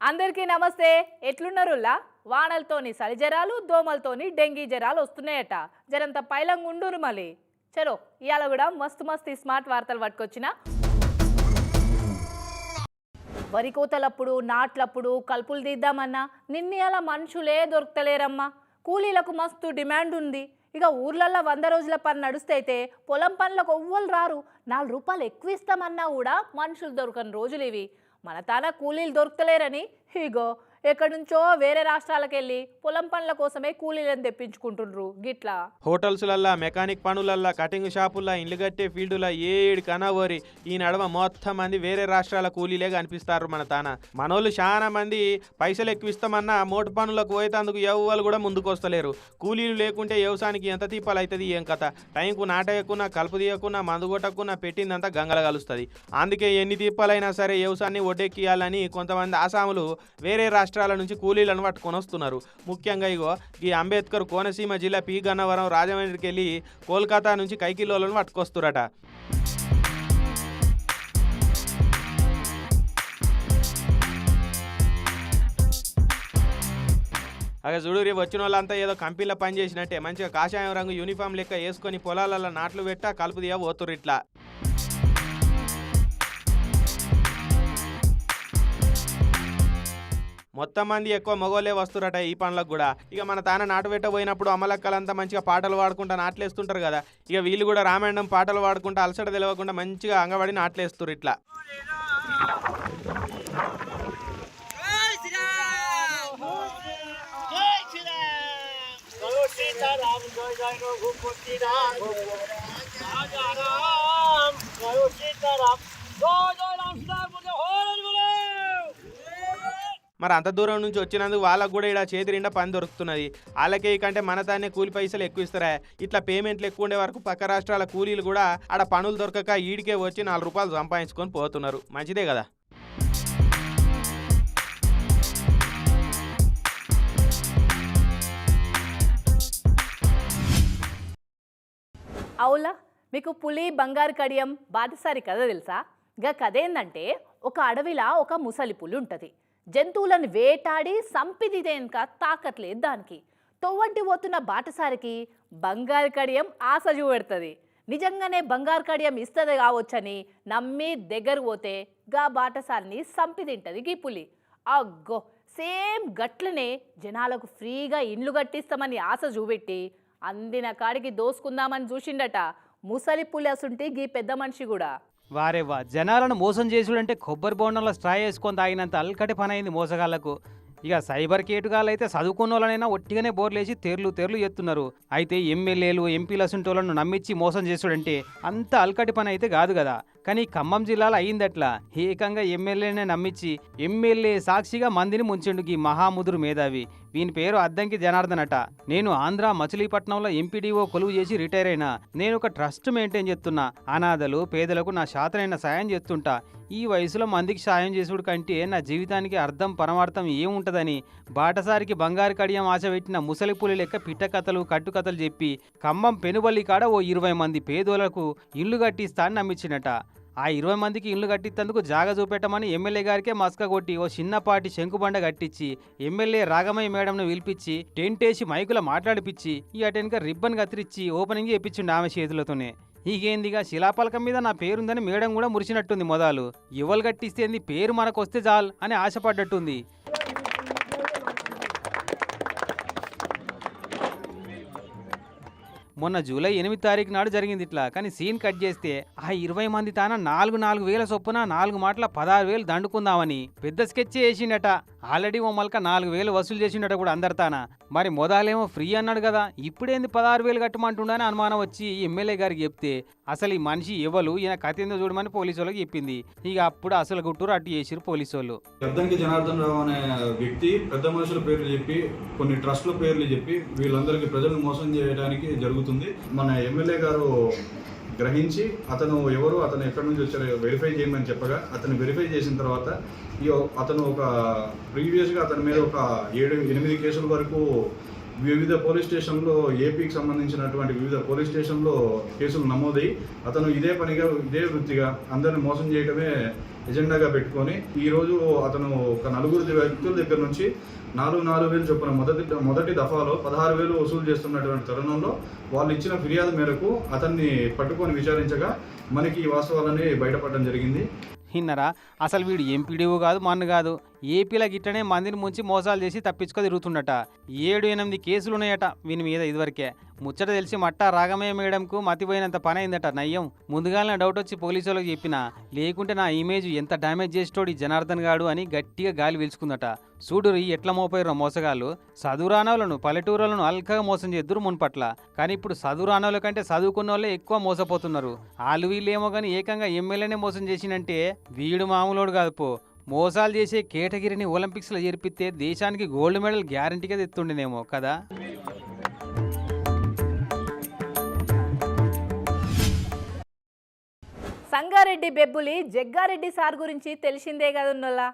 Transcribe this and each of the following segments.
అందరికీ నమస్తే. ఎట్లున్నారులా? వానలతోని చలి జ్వరాలు, దోమలతోని డెంగీ జ్వరాలు వస్తున్నాయట. జరంత పైలంగా ఉండురు మళ్ళీ. చలో ఇవాళ కూడా మస్తు స్మార్ట్ వార్తలు పట్టుకొచ్చిన. వరి కోతలప్పుడు, నాట్లప్పుడు కలుపులు తీద్దామన్నా నిన్నయాల మనుషులే దొరకలేరమ్మా. కూలీలకు మస్తు డిమాండ్ ఉంది. ఇక ఊర్లల్లో 100 రోజుల పని నడుస్తే అయితే పొలం పనులకు ఎవ్వరు రారు. 4 రూపాయలు ఎక్కువ ఇస్తామన్నా కూడా మనుషులు దొరకని రోజులు ఇవి. మన తాన కూలీలు దొరకలేరని ఇగో ఎక్కడి నుంచో వేరే రాష్ట్రాలకు వెళ్ళి పొలం పనుల కోసమే కూలీలను తెప్పించుకుంటుండ్రు. గిట్లా హోటల్స్లల్లా, మెకానిక్ పనులల్లా, కటింగ్ షాపుల్లా, ఇండ్లు కట్టే ఫీల్డులా ఏడు కనవరి ఈ నడవ మొత్తం మంది వేరే రాష్ట్రాల కూలీలే కనిపిస్తారు మన తాన. మనోళ్ళు చాలా మంది పైసలు ఎక్కువ ఇస్తామన్నా మోటు పనులకు పోయేందుకు ఎవ్వరు కూడా ముందుకు వస్తలేరు. కూలీలు లేకుంటే వ్యవసాయానికి ఎంత తీపాలు అవుతుంది ఏం కథ. టైంకు నాటేయకున్నా, కలుపు తీయకున్నా, మందు కొట్టకున్నా పెట్టిందంతా గంగల కలుస్తుంది. అందుకే ఎన్ని తీపాలైనా సరే వ్యవసాయాన్ని ఒడ్డెక్కియాలని కొంతమంది ఆసాములు వేరే రాష్ట్రాల నుంచి కూలీలను పట్టుకొని వస్తున్నారు. ముఖ్యంగా ఇగో ఈ అంబేద్కర్ కోనసీమ జిల్లా పి గన్నవరం, రాజమండ్రికి వెళ్ళి కోల్కతా నుంచి కైకిలోలను పట్టుకొస్తురట. అదే చూడు, రేపు వచ్చిన వాళ్ళంతా ఏదో కంపెనీలో పని చేసినట్టే మంచిగా కాషాయం రంగు యూనిఫామ్ లెక్క వేసుకొని పొలాలలో నాట్లు పెట్టా కలుపు తీయ పోతురు. ఇట్లా మొత్తం మంది ఎక్కువ మగోళ్ళే వస్తురట ఈ పనులకు కూడా. ఇక మన తాన నాటు పెట్ట పోయినప్పుడు అమలక్కలంతా మంచిగా పాటలు పాడుకుంటా నాట్లేస్తుంటారు కదా. ఇక వీళ్ళు కూడా రామాయణం పాటలు పాడుకుంటా అలసట తెలియకుండా మంచిగా అంగబడి నాట్లేస్తారు. ఇట్లా మరి అంత దూరం నుంచి వచ్చినందుకు వాళ్ళకు కూడా ఇక్కడ చేతి నిండా పని దొరుకుతున్నది. వాళ్ళకే కంటే మన తానే కూలి పైసలు ఎక్కువ ఇస్తారా. ఇట్లా పేమెంట్లు ఎక్కువ ఉండే వరకు పక్క రాష్ట్రాల కూలీలు కూడా ఆడ పనులు దొరకక ఈడికే వచ్చి 4 రూపాయలు సంపాదించుకొని పోతున్నారు. మంచిదే కదా. అవులా, మీకు పులి, బంగారు కడియం, బాటసారి కథ తెలుసా? గా కథ ఏందంటే, ఒక అడవిలా ఒక ముసలి పులి ఉంటుంది. జంతువులను వేటాడి సంపిదిదేనక తాకట్లేదు దానికి. తొవ్వంటి పోతున్న బాటసారికి బంగారు కడియం ఆశ చూపెడుతుంది. నిజంగానే బంగారు కడియం ఇస్తుంది కావచ్చని నమ్మి దగ్గర పోతే గా బాటసారిని సంపిదింటది గీ పులి. అగ్గో సేమ్ గట్లనే జనాలకు ఫ్రీగా ఇండ్లు కట్టిస్తామని ఆశ చూపెట్టి అందిన కాడికి దోసుకుందామని చూసిండట ముసలి పులి. అసుంటి గీ పెద్ద మనిషి కూడా. వారేవా, జనాలను మోసం చేసుడంటే కొబ్బరి బోండంలో స్ట్రా వేసుకొని తాగినంత అల్కటి పని అయింది మోసగాళ్లకు. ఇక సైబర్ కేటుగాళ్ళు అయితే చదువుకున్న వాళ్ళనైనా ఒట్టిగానే బోర్లేసి తేర్లు ఎత్తున్నారు. అయితే ఎమ్మెల్యేలు, ఎంపీల అసుంటోళ్లను నమ్మించి మోసం చేసుడంటే అంత అల్కటి పని అయితే కాదు కదా. కానీ ఖమ్మం జిల్లాలో అయిందట్లా. ఏకంగా ఎమ్మెల్యేనే నమ్మించి ఎమ్మెల్యే సాక్షిగా మందిని ముంచెండు ఈ మహాముదురు మేధావి. వీని పేరు అద్దంకి జనార్దన్ అట. నేను ఆంధ్ర మచిలీపట్నంలో ఎంపీడీఓ కొలువు చేసి రిటైర్ అయినా. నేను ఒక ట్రస్ట్ మెయింటైన్ చేస్తున్నా. అనాథలు, పేదలకు నా శాతనైన సాయం చేస్తుంటా. ఈ వయసులో మందికి సాయం చేసుడు కంటే నా జీవితానికి అర్థం పరమార్థం ఏముంటదని బాటసారికి బంగారు కడియం ఆశ పెట్టిన ముసలి పులి లెక్క పిట్టకథలు, కట్టుకథలు చెప్పి ఖమ్మం పెనుబల్లి కాడ ఓ 20 మంది పేదోళ్లకు ఇల్లు కట్టిస్తా అని నమ్మించినట. ఆ 20 మందికి ఇల్లు కట్టించేందుకు జాగ చూపెట్టమని ఎమ్మెల్యే గారికే మస్క కొట్టి ఓ చిన్నపాటి శంకుబండ కట్టించి ఎమ్మెల్యే రాగమయ్య మేడంను పిలిపించి టెంట్ వేసి మైకులో మాట్లాడిపించి ఈ అటెన్క రిబ్బన్ కత్తిరించి ఓపెనింగ్ చేయించిండు ఆమె చేతులతోనే. ఈగేందిగా శిలాపలకం మీద నా పేరుందని మేడం కూడా మురిసినట్టుంది. మొదలు ఎవరు కట్టిస్తేంది, పేరు మనకు వస్తే చాలు అని ఆశపడ్డట్టుంది. మొన్న జూలై 8 తారీఖు నాడు జరిగింది ఇట్లా. కానీ సీన్ కట్ చేస్తే ఆ 20 మంది తాన 4 వేల చొప్పున 4 మాటల 16,000 దండుకుందామని పెద్ద స్కెచ్ చేసిండట. ఆల్రెడీ ఓ మల్క 4,000 వసూలు చేసిండట కూడా అందరితాన. మరి మొదలేమో ఫ్రీ అన్నాడు కదా, ఇప్పుడేంది 16,000 కట్టమంటుండని అనుమానం వచ్చి ఎమ్మెల్యే గారికి చెప్తే అసలు ఈ మనిషి ఎవరు, ఈయన కథ ఏందో చూడమని పోలీసు వాళ్ళకి చెప్పింది. ఇక అప్పుడు అసలు గుట్టూరు అట్టు చేసిరు పోలీసు వాళ్ళు. అద్దంకి జనార్దన్ రావు అనే వ్యక్తి పెద్ద మనుషుల పేర్లు చెప్పి, కొన్ని ట్రస్టుల పేర్లు చెప్పి వీళ్ళందరికీ ప్రజలను మోసం చేయడానికి జరుగుతుంది. మన ఎమ్మెల్యే గారు గ్రహించి అతను ఎవరు, అతను ఎక్కడి నుంచి వచ్చారో వెరిఫై చేయమని చెప్పగా అతను వెరిఫై చేసిన తర్వాత అతను ఒక ప్రీవియస్గా అతని మీద ఒక 7-8 కేసుల వరకు వివిధ పోలీస్ స్టేషన్లో, ఏపీకి సంబంధించినటువంటి వివిధ పోలీస్ స్టేషన్లో కేసులు నమోదై అతను ఇదే పనిగా, ఇదే వృత్తిగా అందరిని మోసం చేయడమే ఎజెండాగా పెట్టుకొని ఈరోజు అతను ఒక 4 వ్యక్తుల దగ్గర నుంచి 4,000 చొప్పున మొదటి దఫాలో 16,000 వసూలు చేస్తున్నటువంటి తరుణంలో వాళ్ళు ఇచ్చిన ఫిర్యాదు మేరకు అతన్ని పట్టుకొని విచారించగా మనకి ఈ వాస్తవాలని బయటపడడం జరిగింది. విన్నరా, అసలు వీడు ఎంపీడీఓ కాదు మన్ను కాదు, ఏపీలో గిట్టనే మందిని ముంచి మోసాలు చేసి తప్పించుకో తిరుగుతుండట. 7-8 కేసులు ఉన్నాయట వీని మీద ఇదివరకే. ముచ్చట తెలిసి మట్టా రాగమయ్య మేడంకు మతిపోయినంత పని అయిందట. నయ్యం ముందుగానే డౌట్ వచ్చి పోలీసు వాళ్ళకి చెప్పిన, లేకుంటే నా ఇమేజ్ ఎంత డ్యామేజ్ చేసేటోడు ఈ జనార్దన్ గాడు అని గట్టిగా గాలి పీల్చుకుందట. చూడురి ఎట్లా మోపోయారో మోసగాళ్ళు. చదువురానోళ్ళను పల్లెటూరులను అల్కగా మోసం చేద్దరు మున్పట్ల. కానీ ఇప్పుడు చదువురానోళ్ళ కంటే చదువుకున్న వాళ్ళే ఎక్కువ మోసపోతున్నారు. వాళ్ళు వీళ్ళేమో కానీ ఏకంగా ఎమ్మెల్యేనే మోసం చేసినంటే వీడు మామూలోడు కాదు పో. మోసాలు చేసే కేటగిరీని ఒలింపిక్స్లో చేర్పిస్తే దేశానికి గోల్డ్ మెడల్ గ్యారంటీగా తెస్తుండేనేమో కదా. సంగారెడ్డి బెబ్బులి జగ్గారెడ్డి సార్ గురించి తెలిసిందే కదన్నోలా.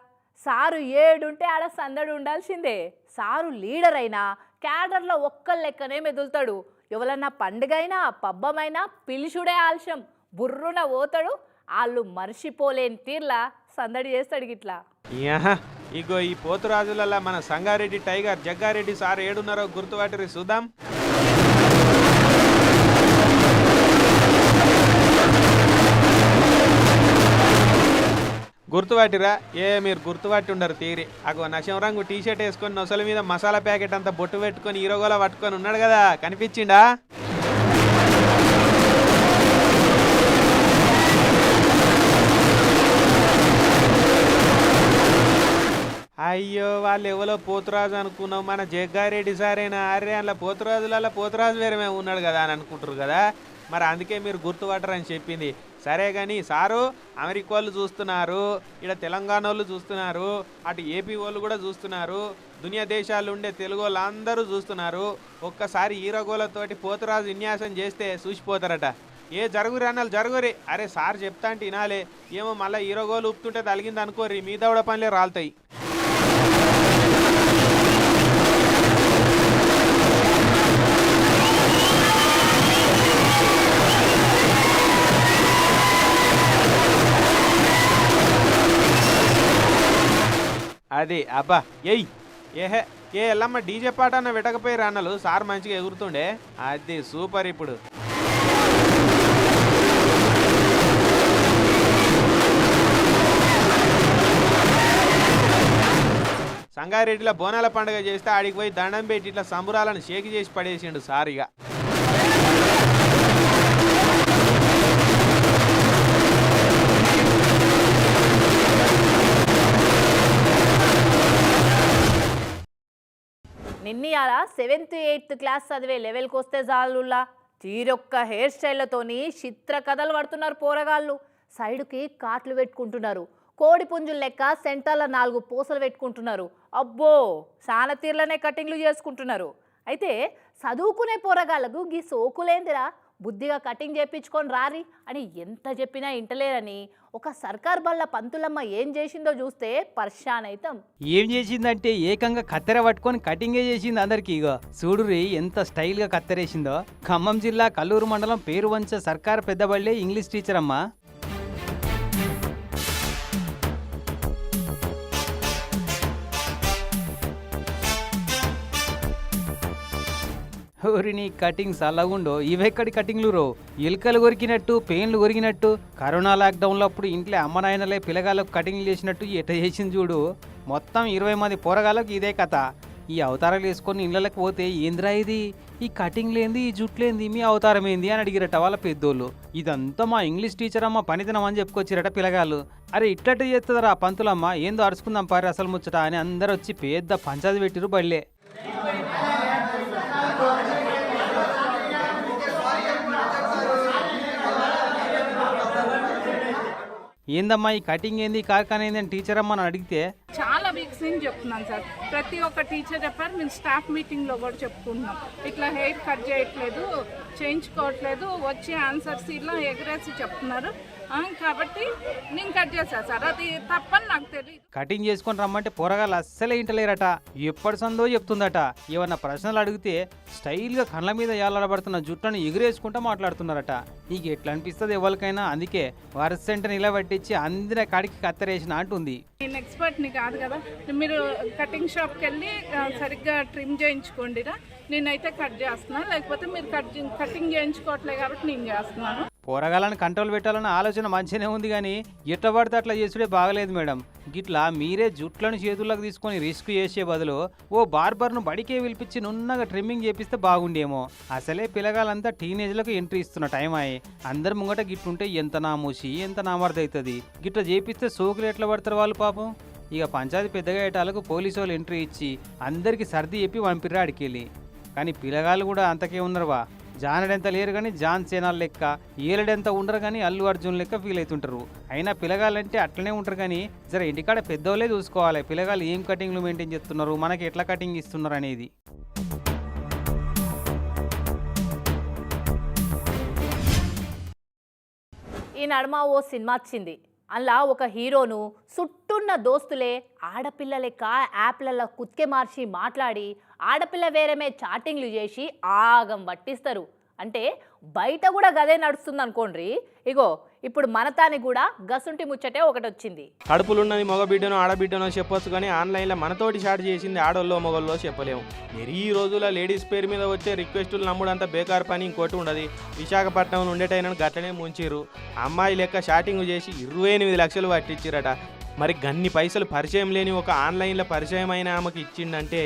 సారు ఏడుంటే ఆడ సందడి ఉండాల్సిందే. సారు లీడర్ అయినా క్యాడర్లో ఒక్కళ్ళ లెక్కనే మెదులుతాడు. ఎవరన్నా పండుగైనా పబ్బమైనా పిలుచుడే ఆలస్యం, బుర్రున పోతాడు. వాళ్ళు మర్చిపోలేని తీర్లా సందడి చేస్తాడు గిట్లా. ఇగో ఈ పోతురాజులలో మన సంగారెడ్డి టైగర్ జగ్గారెడ్డి సార్ ఏడున్నారో గుర్తుపట్టరి చూద్దాం. గుర్తుపట్టిరా? మీరు గుర్తుపట్టి ఉండరు తీరి. అగో నశం రంగు టీషర్ట్ వేసుకొని నొసల మీద మసాలా ప్యాకెట్ అంతా బొట్టు పెట్టుకొని ఈరోగోలా పట్టుకొని ఉన్నాడు కదా, కనిపించిండా? అయ్యో వాళ్ళు ఎవరో పోతురాజు అనుకున్నావు, మన జగ్గారెడ్డి సారేనా? అరే అందులో పోతురాజులలో పోతురాజు వేరే ఉన్నాడు కదా అని అనుకుంటారు కదా. మరి అందుకే మీరు గుర్తుపట్టరని చెప్పింది. సరే కానీ సారు అమెరికా వాళ్ళు చూస్తున్నారు, ఇక్కడ తెలంగాణ వాళ్ళు చూస్తున్నారు, అటు ఏపీ వాళ్ళు కూడా చూస్తున్నారు, దునియా దేశాలు ఉండే తెలుగు వాళ్ళు అందరూ చూస్తున్నారు. ఒక్కసారి హీరోగోలతోటి పోతురాజు విన్యాసం చేస్తే చూసిపోతారట. ఏ జరుగురి అన్నాళ్ళు జరుగురి. అరే సార్ చెప్తా అంటే వినాలే. ఏమో మళ్ళీ హీరోగోలు ఊపుతుంటే తలిగింది అనుకోరి, మీ దవడ పనులే రాలుతాయి. అది అబ్బా ఎయ్ ఏహే ఏ ఎల్లమ్మ డీజే పాట అన్న వెటకపోయి రాన్నలు సార్ మంచిగా ఎగురుతుండే. అది సూపర్. ఇప్పుడు సంగారెడ్డిలో బోనాల పండుగ చేస్తే ఆడికి పోయి దండం పెట్టి ఇట్లా సంబురాలను షేక్ చేసి పడేసిండు సారిగా. నిన్నయాల 7th 8th క్లాస్ చదివే లెవెల్కి వస్తే చాలులా తీరొక్క హెయిర్ స్టైళ్లతోని చిత్ర కథలు పడుతున్నారు పోరగాళ్ళు. సైడ్కి కాట్లు పెట్టుకుంటున్నారు, కోడి పుంజుల లెక్క సెంటర్ల 4 పూసలు పెట్టుకుంటున్నారు. అబ్బో చాలా తీర్లనే కటింగ్లు చేసుకుంటున్నారు. అయితే చదువుకునే పోరగాళ్ళకు గీ సోకులేందిరా, బుద్ధిగా కటింగ్ చేయించుకొని రారి అని ఎంత చెప్పినా ఇంటలేరని ఒక సర్కార్ బల్ల పంతులమ్మ ఏం చేసిందో చూస్తే పర్షాన్ అవుతాం. ఏం చేసిందంటే ఏకంగా కత్తెర పట్టుకొని కటింగే చేసింది అందరికి. ఇగో చూడురి ఎంత స్టైల్గా కత్తెరేసిందో. ఖమ్మం జిల్లా కల్లూరు మండలం పేరువంచ సర్కార్ పెద్దబళ్ళే ఇంగ్లీష్ టీచర్ అమ్మ. ఊరిని కటింగ్స్ అలాగుండో ఇవెక్కడి కటింగ్లు రో. ఎలుకలు కొరికినట్టు పెయిన్లు కొరికినట్టు కరోనా లాక్డౌన్లో అప్పుడు ఇంట్లో అమ్మ నాయనలే పిల్లగాళ్ళకు కటింగ్లు చేసినట్టు ఎట చేసింది చూడు. మొత్తం 20 మంది పోరగాళ్ళకు ఇదే కథ. ఈ అవతారాలు వేసుకొని ఇళ్ళకి పోతే ఏందిరా ఇది, ఈ కటింగ్ లేంది, ఈ జుట్లేంది, మీ అవతారం ఏంది అని అడిగిరట వాళ్ళ పెద్దోళ్ళు. ఇదంతా మా ఇంగ్లీష్ టీచర్ అమ్మ పనితనం అని చెప్పుకొచ్చిరట పిల్లగాళ్ళు. అరే ఇట్లట్టు చేస్తుందరా పంతులమ్మ, ఏందో అరుచుకుందాం పారి అసలు ముచ్చట అని అందరు వచ్చి పెద్ద పంచాది పెట్టిరు బళ్ళే. ఏందమ్మా ఈ కటింగ్ ఏంది కార్ఖానా ఏంది అని టీచర్ అమ్మ అని అడిగితే చాలా వీక్స్ నుంచి చెప్తున్నాను సార్. ప్రతి ఒక్క టీచర్ చెప్పారు, మేము స్టాఫ్ మీటింగ్లో కూడా చెప్పుకుంటున్నాం. ఇట్లా హెయిర్ కట్ చేయట్లేదు, చేయించుకోవట్లేదు, వచ్చే ఆన్సర్స్ ఇలా ఎగరేసి చెప్తున్నారు. కాబట్టి నేను కట్ చేశాను సార్. అది తప్పని నాకు తెలియదు. కటింగ్ చేసుకొని రమ్మంటే పోరగాళ్ళు అస్సలే ఇంటలేరట. ఎప్పటి సందో చెప్తుందట. ఏమన్నా ప్రశ్నలు అడిగితే స్టైల్గా కళ్ళ మీద ఏలాడబడుతున్న జుట్టును ఎగిరేసుకుంటూ మాట్లాడుతున్నారట. నీకు ఎట్లా అనిపిస్తుంది ఎవరికైనా? అందుకే వరుసంట నిలబెట్టించి అందిన కాడికి కత్తరేసిన అంటుంది. నేను ఎక్స్పర్ట్ని కాదు కదా, మీరు కటింగ్ షాప్కి వెళ్ళి సరిగ్గా ట్రిమ్ చేయించుకోండిరా. నేనైతే కట్ చేస్తున్నాను, లేకపోతే మీరు కటింగ్ చేయించుకోవట్లేదు కాబట్టి నేను చేస్తున్నాను. పోరగాళ్ళని కంట్రోల్ పెట్టాలన్న ఆలోచన మంచిగానే ఉంది, కానీ ఎట్లా పడితే అట్లా చేసుడే బాగలేదు మేడం. గిట్లా మీరే జుట్లను చేతుల్లోకి తీసుకొని రిస్క్ చేసే బదులు ఓ బార్బర్ను బడికే పిలిపించి నున్నగా ట్రిమ్మింగ్ చేపిస్తే బాగుండేమో. అసలే పిల్లగాళ్ళంతా టీనేజ్లకు ఎంట్రీ ఇస్తున్న టైం అయ్యి అందరి ముంగట గిట్లుంటే ఎంత నామూసి ఎంత నామర్దవుతుంది. గిట్లా చేపిస్తే సోకులు ఎట్లా పడతారు వాళ్ళు పాపం. ఇక పంచాయతీ పెద్దగా ఏటాలకు పోలీసు వాళ్ళు ఎంట్రీ ఇచ్చి అందరికీ సర్ది చెప్పి పంపిర్రా అడికెళ్ళి. కానీ పిల్లగాళ్ళు కూడా అంతకే ఉన్నారువా. జానడెంత లేరు కానీ జాన్ సేనాల్ లెక్క, ఏలడెంత ఉండరు కానీ అల్లు అర్జున్ లెక్క ఫీల్ అవుతుంటారు. అయినా పిల్లగాళ్ళంటే అట్లనే ఉంటారు, కానీ జర ఇంటికాడ పెద్దోళ్ళే చూసుకోవాలి పిల్లగాళ్ళు ఏం కటింగ్లు మెయింటైన్ చేస్తున్నారు, మనకి ఎట్లా కటింగ్ ఇస్తున్నారు అనేది. ఈ నడుమ ఓ సినిమా వచ్చింది. అలా ఒక హీరోను చుట్టున్న దోస్తులే ఆడపిల్ల లెక్క యాప్లలో కుత్కె మార్చి మాట్లాడి ఆడపిల్ల వేరేమే చాటింగ్లు చేసి ఆగం పట్టిస్తారు. అంటే బయట కూడా గదే నడుస్తుంది అనుకోండి. ఇగో ఇప్పుడు మనతాని కూడా గసుంటి ముచ్చటే ఒకటి వచ్చింది. కడుపులున్నది మగ బిడ్డనో ఆడబిడ్డనో చెప్పొచ్చు, కానీ ఆన్లైన్లో మనతోటి షాట్ చేసింది ఆడోళ్ళో మొగల్లో చెప్పలేము. మరి ఈ రోజుల్లో లేడీస్ పేరు మీద వచ్చే రిక్వెస్టులు నమ్ముడంతా బేకార్ పని ఇంకోటి ఉండదు. విశాఖపట్నం ఉండేటైనా గట్లనే ముంచిర్రు. అమ్మాయి లెక్క షాటింగ్ చేసి 28 లక్షలు పట్టించిరట. మరి గన్ని పైసలు పరిచయం లేని ఒక ఆన్లైన్లో పరిచయం అయిన ఆమెకి ఇచ్చిండంటే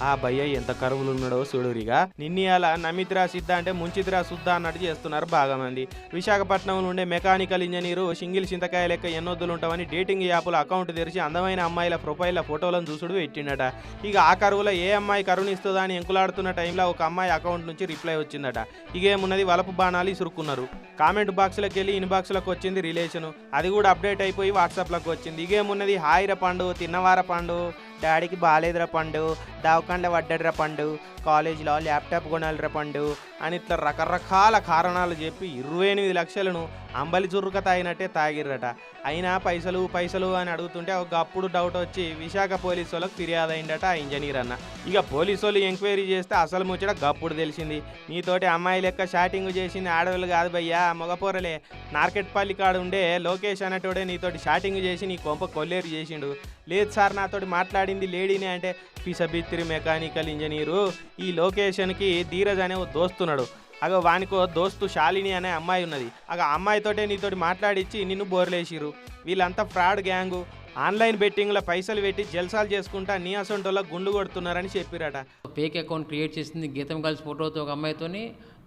ఆ భయ్య ఎంత కరువులు ఉన్నాడో చూడురిగా. నిన్నయాల నమిత్రా సిద్ధ అంటే ముంచిత్రా శుద్ధ అన్నట్టు చేస్తున్నారు బాగా మంది. విశాఖపట్నంలో ఉండే మెకానికల్ ఇంజనీరు సింగిల్ చింతకాయ లెక్క ఎన్నొద్దులు ఉంటామని డేటింగ్ యాప్లో అకౌంట్ తెరిచి అందమైన అమ్మాయిల ప్రొఫైల్ల ఫోటోలను చూసుడు పెట్టిండట. ఇక ఆ కరువులో ఏ అమ్మాయి కరుణిస్తుందా అని ఎంకులాడుతున్న టైంలో ఒక అమ్మాయి అకౌంట్ నుంచి రిప్లై వచ్చిందట. ఇకేమున్నది వలపు బాణాలు ఇసురుకున్నారు. కామెంట్ బాక్స్లోకి వెళ్ళి ఇన్బాక్స్లోకి వచ్చింది రిలేషను. అది కూడా అప్డేట్ అయిపోయి వాట్సాప్లోకి వచ్చింది. ఇకేమున్నది హాయిర పండు, తిన్నవార పండు, డాడీకి బాగాలేదురా పండు, దావకాండ పడ్డడ్రా పండు, కాలేజీలో ల్యాప్టాప్ కొనాలిరా పండు అని ఇట్లా రకరకాల కారణాలు చెప్పి 28 లక్షలను అంబలి చుర్రుక తాగినట్టే తాగిర్రట. అయినా పైసలు పైసలు అని అడుగుతుంటే ఒక అప్పుడు డౌట్ వచ్చి విశాఖ పోలీసు వాళ్ళకి ఫిర్యాదు అయిందట ఆ ఇంజనీర్ అన్న. ఇక పోలీసు వాళ్ళు ఎంక్వైరీ చేస్తే అసలు ముచ్చట గప్పుడు తెలిసింది. నీతోటి అమ్మాయి లెక్క షాటింగ్ చేసింది ఆడవాళ్ళు కాదు భయ్యా, మగపోరలే. నార్కెట్పల్లి కాడ ఉండే లోకేష్ అనేటోడే నీతోటి షాటింగ్ చేసి నీ కొంప కొల్లేరు చేసిండు. లేదు సార్ నాతోటి మాట్లాడింది లేడీనే అంటే పిసబిత్తిరి మెకానికల్ ఇంజనీరు ఈ లొకేషన్కి ధీరజ్ అనే ఓ దోస్తున్నాడు. అగ వానికో దోస్తు శాలిని అనే అమ్మాయి ఉన్నది. అగ అమ్మాయితోటే నీతోటి మాట్లాడిచ్చి నిన్ను బోర్లేసిరు. వీళ్ళంతా ఫ్రాడ్ గ్యాంగు. ఆన్లైన్ బెట్టింగ్లో పైసలు పెట్టి జల్సాలు చేసుకుంటా నీ అసొంటోళ్ళ గుండు కొడుతున్నారని చెప్పిరట. ఫేక్ అకౌంట్ క్రియేట్ చేసింది గీతం కలిసి ఫోటోతో ఒక అమ్మాయితోని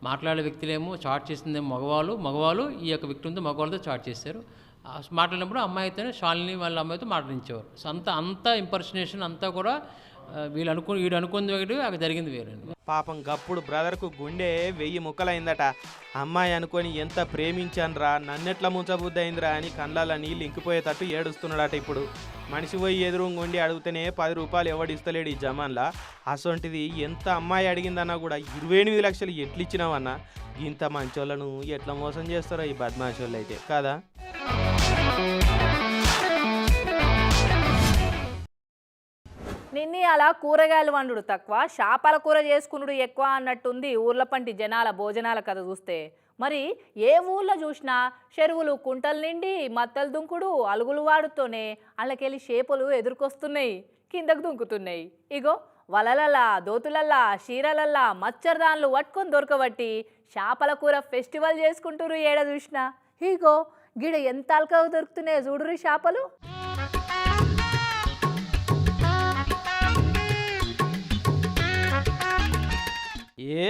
మాట్లాడే వ్యక్తులేమో చాట్ చేసింది మగవాళ్ళు ఈ యొక్క వ్యక్తులతో మగవాళ్ళతో చాట్ చేశారు. మాట్లాడినప్పుడు అమ్మాయితోనే శాలిని వాళ్ళ అమ్మాయితో మాట్లాడించేవారు. సో అంతా ఇంపర్సనేషన్ అంతా కూడా వీడు అనుకుంది ఒకటి అక్కడ జరిగింది వేరండి. పాపం గప్పుడు బ్రదర్కు గుండె 1000 ముక్కలైందట. అమ్మాయి అనుకొని ఎంత ప్రేమించాన్రా, నన్నెట్లా ముంచబుద్ధి అయిందిరా అని కళ్ళల్లో నీళ్ళు ఇంకిపోయేటట్టు ఏడుస్తున్నాడట. ఇప్పుడు మనిషి పోయి ఎదురుంగుండి అడిగితేనే 10 రూపాయలు ఎవడిస్తలేడు ఈ జమాన్లా. అసొంటిది ఎంత అమ్మాయి అడిగిందన్నా కూడా 28 లక్షలు ఎట్లిచ్చినావన్నా. ఇంత మంచోళ్ళను ఎట్లా మోసం చేస్తారో ఈ బద్మాషోళ్ళు అయితే కదా. నిన్ని అలా కూరగాయలు వండుడు తక్కువ, చేపల కూర చేసుకునుడు ఎక్కువ అన్నట్టుంది ఊర్ల పంటి జనాల భోజనాల కథ చూస్తే. మరి ఏ ఊర్లో చూసినా చెరువులు కుంటలు నిండి మత్తలు దుంకుడు అలుగులు వాడుతూనే వాళ్ళకెళ్ళి చేపలు ఎదుర్కొస్తున్నాయి, కిందకు దుంకుతున్నాయి. ఇగో వలలల్లా, దోతులల్లా, చీరలల్లా మచ్చర్దాన్లు పట్టుకొని దొరకబట్టి చేపల కూర ఫెస్టివల్ చేసుకుంటురు ఏడ చూసినా. ఇగో గిడ ఎంత అల్కగా దొరుకుతున్నాయి చూడురు చేపలు. ఏ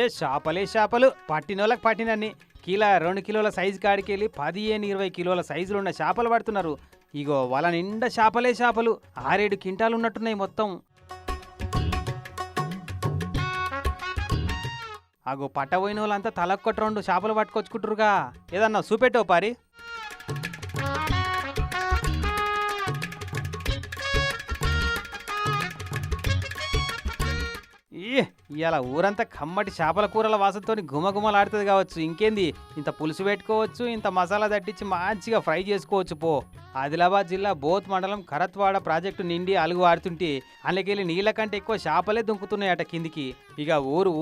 చేపలు పట్టినోళ్ళకి పట్టినన్ని కిలో 2 కిలోల సైజు కాడికి వెళ్ళి 15-20 కిలోల సైజులు ఉన్న చేపలు పడుతున్నారు. ఇగో వాళ్ళ నిండా చేపలు 6-7 క్వింటాలు ఉన్నట్టున్నాయి మొత్తం. అగో పట్టబోయిన వాళ్ళంతా తలొక్కటి 2 చేపలు పట్టుకొచ్చుకుంటారుగా. ఏదన్నా చూపెట్టో పారి. ఇవాళ ఊరంతా కమ్మటి చేపల కూరల వాసనతో గుమగుమలాడుతుంది కావచ్చు. ఇంకేంది, ఇంత పులుసు పెట్టుకోవచ్చు, ఇంత మసాలా తట్టించి మంచిగా ఫ్రై చేసుకోవచ్చు. పో ఆదిలాబాద్ జిల్లా బోత్ మండలం కరత్వాడ ప్రాజెక్టు నిండి అలుగు ఆడుతుంటే అందుకెళ్ళి నీళ్ళ కంటే ఎక్కువ చేపలే దుంకుతున్నాయట కిందికి. ఇక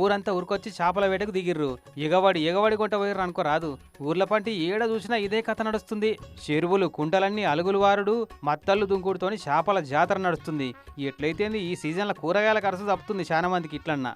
ఊరంతా ఊరుకొచ్చి చేపల వేటకు దిగిర్రు. ఎగవడి కొంట పోయిర్రు అనుకో రాదు. ఊర్ల పంటి ఏడ చూసినా ఇదే కథ నడుస్తుంది. చెరువులు కుంటలన్నీ అలుగులు వారుడు, మత్తళ్ళు దుంకుడుతోని చేపల జాతర నడుస్తుంది. ఎట్లయితే ఈ సీజన్లో కూరగాయల ఖర్చు తప్పుతుంది చాలా మందికి ఇట్లన్నా.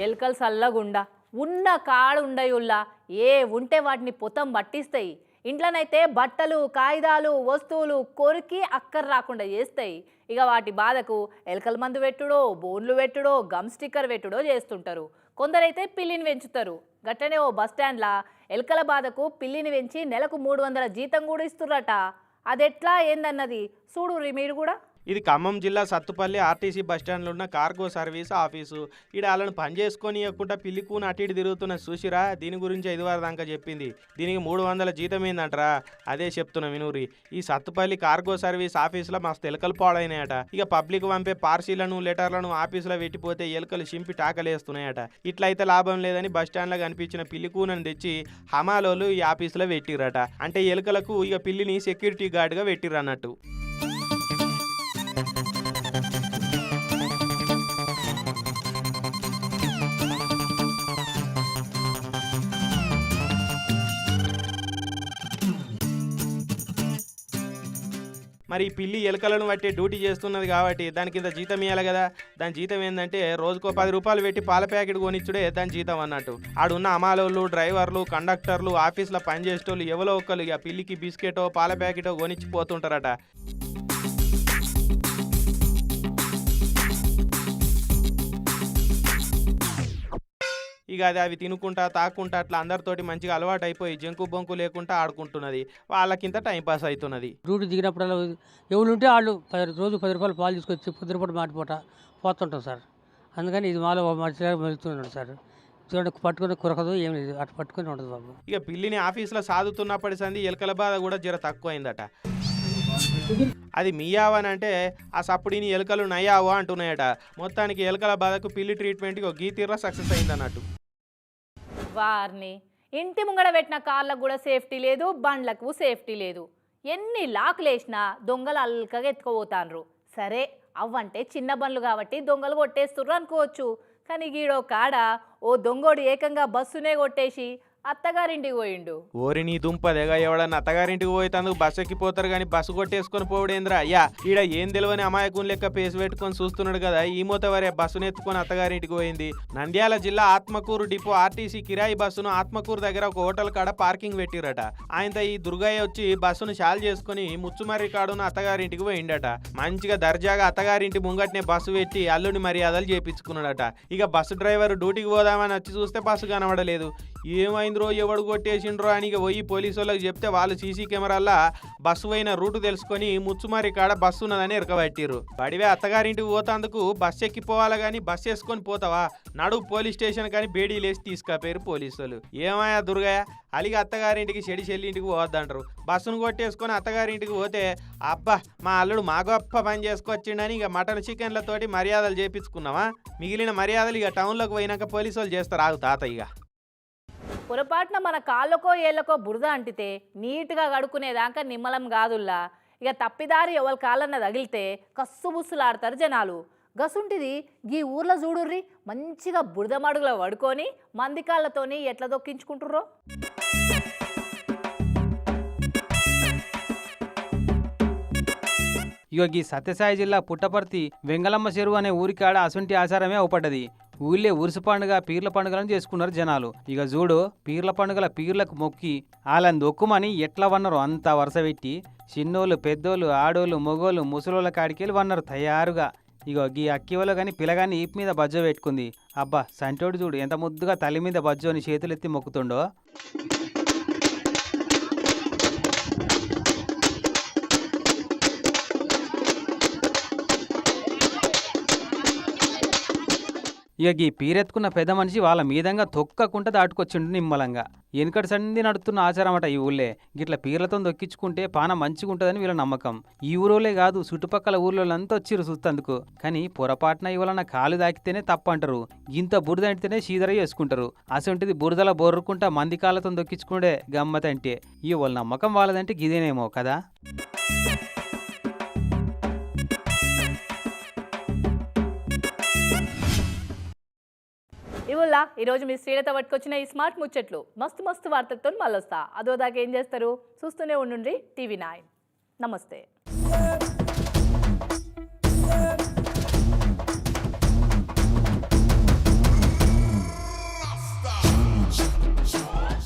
ఎలుకలు చల్లగుండా ఉన్న కాడు ఉండయుల్లా ఏ ఉంటే వాటిని పొతం పట్టిస్తాయి. ఇంట్లోనైతే బట్టలు కాగితాలు వస్తువులు కొరికి అక్కర రాకుండా చేస్తాయి. ఇక వాటి బాధకు ఎలుకల మందు పెట్టుడో బోన్లు పెట్టుడో గమ్ స్టిక్కర్ పెట్టుడో చేస్తుంటారు. కొందరైతే పిల్లిని పెంచుతారు. గట్టనే ఓ బస్టాండ్లా ఎలుకల బాధకు పిల్లిని పెంచి నెలకు 300 జీతం కూడా ఇస్తుర్రట. అదెట్లా ఏందన్నది చూడుర్రి మీరు కూడా. ఇది ఖమ్మం జిల్లా సత్తుపల్లి ఆర్టీసీ బస్టాండ్లో ఉన్న కార్గో సర్వీస్ ఆఫీసు. ఈడ వాళ్ళని పని చేసుకొని ఇవ్వకుండా పిల్లి కూన అటు ఇటు తిరుగుతున్న చూసిరా. దీని గురించి 5 వారం దాకా చెప్పింది. దీనికి 300 జీతం ఏందంటరా. అదే చెప్తున్నా వినూరి. ఈ సత్తుపల్లి కార్గో సర్వీస్ ఆఫీసులో మస్తు ఎలుకలు పాడైనాయట. ఇక పబ్లిక్ పంపే పార్సీలను లెటర్లను ఆఫీసులో పెట్టిపోతే ఎలుకలు చింపి టాకలేస్తున్నాయట. ఇట్లయితే లాభం లేదని బస్టాండ్లో కనిపించిన పిల్లి కూనని తెచ్చి హమాలోలు ఈ ఆఫీసులో పెట్టిరట. అంటే ఎలుకలకు ఇక పిల్లిని సెక్యూరిటీ గార్డ్గా పెట్టిర్రు అన్నట్టు. మరి ఈ పిల్లి ఎలుకలను బట్టి డ్యూటీ చేస్తున్నది కాబట్టి దానికి ఇంత జీతం ఇవ్వాలి కదా. దాని జీతం ఏంటంటే రోజుకో 10 రూపాయలు పెట్టి పాల ప్యాకెట్ కొనిచ్చుడే దాని జీతం అన్నట్టు. ఆడున్న అమాలోళ్ళు డ్రైవర్లు కండక్టర్లు ఆఫీస్లో పనిచేసేటోళ్ళు ఎవరో ఒకళ్ళు ఇక పిల్లికి బిస్కెటో పాల ప్యాకెటో కొనిచ్చిపోతుంటారట. ఇక అది అవి తినుకుంటా తాక్కుంటా అట్లా అందరితోటి మంచిగా అలవాటు అయిపోయి జంకు బొంకు లేకుండా ఆడుకుంటున్నది. వాళ్ళకింత టైంపాస్ అవుతున్నది. డ్యూటీ దిగినప్పుడల్లా ఎవరు ఉంటే వాళ్ళు రోజు 10 రూపాయలు పాలు తీసుకొచ్చి పొద్దుపూట మాటిపూట పోతుంటాం సార్. అందుకని ఇది మాలో మనిషిగా మెలుగుతున్నాడు సార్. చూడండి పట్టుకుని కురకదు ఏం లేదు, అటు పట్టుకుని ఉండదు బాబు. ఇక పిల్లిని ఆఫీస్లో సాదుతున్నప్పటి సంది ఎలుకల బాధ కూడా జర తక్కువ అయిందట. అది మీయావనంటే ఆ సప్పుడిని ఎలుకలు నయ్యావా అంటున్నాయట. మొత్తానికి ఎలుకల బాధకు పిల్లి ట్రీట్మెంట్కి ఒక గీతీర్ర సక్సెస్ అయిందన్నట్టు. వారిని ఇంటి ముంగడ పెట్టిన కార్లకు కూడా సేఫ్టీ లేదు, బండ్లకు సేఫ్టీ లేదు. ఎన్ని లాకులు వేసినా దొంగలు అల్కగా ఎత్తుకుపోతాన్రు. సరే అవ్వంటే చిన్న బండ్లు కాబట్టి దొంగలు కొట్టేస్తుర్రు అనుకోవచ్చు. కానీ గీడో కాడ ఓ దొంగోడు ఏకంగా బస్సునే కొట్టేసి అత్తగారింటికి పోయిండు. ఓరి నీ దుంపదేగా ఎవడన్నా అత్తగారింటికి పోయేందుకు బస్సు ఎక్కిపోతారు కానీ బస్సు కొట్టేసుకొని పోవడేంద్రా. అయ్యా ఈడ ఏం తెలియని అమాయకుని లెక్క పేసి పెట్టుకొని చూస్తున్నాడు కదా. ఈ మూతవరే బస్సును ఎత్తుకొని అత్తగారింటికి పోయింది. నంద్యాల జిల్లా ఆత్మకూరు డిపో ఆర్టీసీ కిరాయి బస్సును ఆత్మకూరు దగ్గర ఒక హోటల్ కాడ పార్కింగ్ పెట్టిరట. ఆయనతో ఈ దుర్గయ్య వచ్చి బస్సును షాల్ చేసుకుని ముచ్చుమర్రి కాడున అత్తగారింటికి పోయిండట. మంచిగా దర్జాగా అత్తగారింటి ముంగట్నే బస్సు పెట్టి అల్లుని మర్యాదలు చేపించుకున్నాడట. ఇక బస్సు డ్రైవర్ డ్యూటీకి పోదామని వచ్చి చూస్తే బస్సు కనబడలేదు. ఏమైందిరో ఎవడు కొట్టేసిండ్రో అని పోయి పోలీసు వాళ్ళకి చెప్తే వాళ్ళు సీసీ కెమెరాల్లో బస్సు అయిన రూటు తెలుసుకొని ముచ్చుమారి కాడ బస్సు ఉన్నదని ఎరకబట్టిర్రు. బడివే అత్తగారింటికి పోతాందుకు బస్సు ఎక్కిపోవాలి కానీ బస్సు వేసుకొని పోతావా నడు పోలీస్ స్టేషన్ కానీ బేడీ లేసి తీసుకపోయారు పోలీసు వాళ్ళు. ఏమయ్యా దుర్గయ్య అలిగి అత్తగారింటికి చెల్లింటికి పోవద్దంటారు. బస్సును కొట్టేసుకొని అత్తగారింటికి పోతే అబ్బా మా అల్లుడు మా గొప్ప పని చేసుకొచ్చిండని ఇక మటన్ చికెన్లతోటి మర్యాదలు చేపించుకున్నావా. మిగిలిన మర్యాదలు ఇక టౌన్లోకి పోయినాక పోలీసు వాళ్ళు చేస్తారు. ఆగు తాత ఇక పొరపాటున మన కాళ్ళకో ఏళ్ళకో బురద అంటితే నీట్గా కడుక్కునేదాకా నిమ్మలం కాదుల్లా. ఇక తప్పిదారి ఎవరి కాళ్ళన్న తగిలితే కస్సుబుస్సులాడతారు జనాలు. గసుంటిది ఈ ఊర్లో చూడుర్రి మంచిగా బురద మడుగులో పడుకొని మంది కాళ్ళతోని ఎట్లా దొక్కించుకుంటుర్రో. ఇక ఈ సత్యసాయి జిల్లా పుట్టపర్తి వెంగళమ్మ చెరువు అనే ఊరికాడ అసంటి ఆచారమే అవపడ్డది. ఊళ్ళే ఉరుసు పండుగ పీర్ల పండుగలను చేసుకున్నారు జనాలు. ఇక చూడు పీర్ల పండుగల పీర్లకు మొక్కి వాళ్ళని దొక్కుమని ఎట్లా వన్నారు అంతా వరుస పెట్టి చిన్నోళ్ళు పెద్దోళ్ళు ఆడోళ్ళు మొగోళ్ళు ముసలోళ్ళ కాడికెళ్ళి వన్నారు తయారుగా. ఇగో గీ అక్కివలో కానీ పిల్లగాని ఈపు మీద బజ్జో పెట్టుకుంది. అబ్బా సంటోడు చూడు ఎంత ముద్దుగా తల్లి మీద బజ్జోని చేతులెత్తి మొక్కుతుండో. ఇక ఈ పీరెత్తుకున్న పెద్ద మనిషి వాళ్ళ మీదంగా తొక్కకుండా దాటుకొచ్చిండు నిమ్మలంగా. వెనుకటి సంధి నడుతున్న ఆచారం అట ఈ ఊళ్ళే. గిట్ల పీర్లతో దొక్కించుకుంటే పాన మంచిగా ఉంటుందని వీళ్ళ నమ్మకం. ఈ ఊరోలే కాదు చుట్టుపక్కల ఊర్లోంతా వచ్చిర్రు చూస్తందుకు. కానీ పొరపాటున ఇవాళ కాలు దాకితేనే తప్పంటారు, గింత బురద అంటేనే సీదర చేసుకుంటారు. అసంటిది బురదల బొర్రుకుంటా మంది కాళ్ళతో దొక్కించుకుంటే గమ్మత్ అంటే ఈ వాళ్ళ నమ్మకం వాళ్ళదంటే గిదేనేమో కదా. ఇవుల్లా ఈరోజు మీ శ్రీలత పట్టుకొచ్చిన ఈ స్మార్ట్ ముచ్చట్లు మస్తు మస్తు వార్తలతో మళ్ళొస్తా. అదో దాకా ఏం చేస్తారు, చూస్తూనే ఉండుండ్రి TV9. నమస్తే.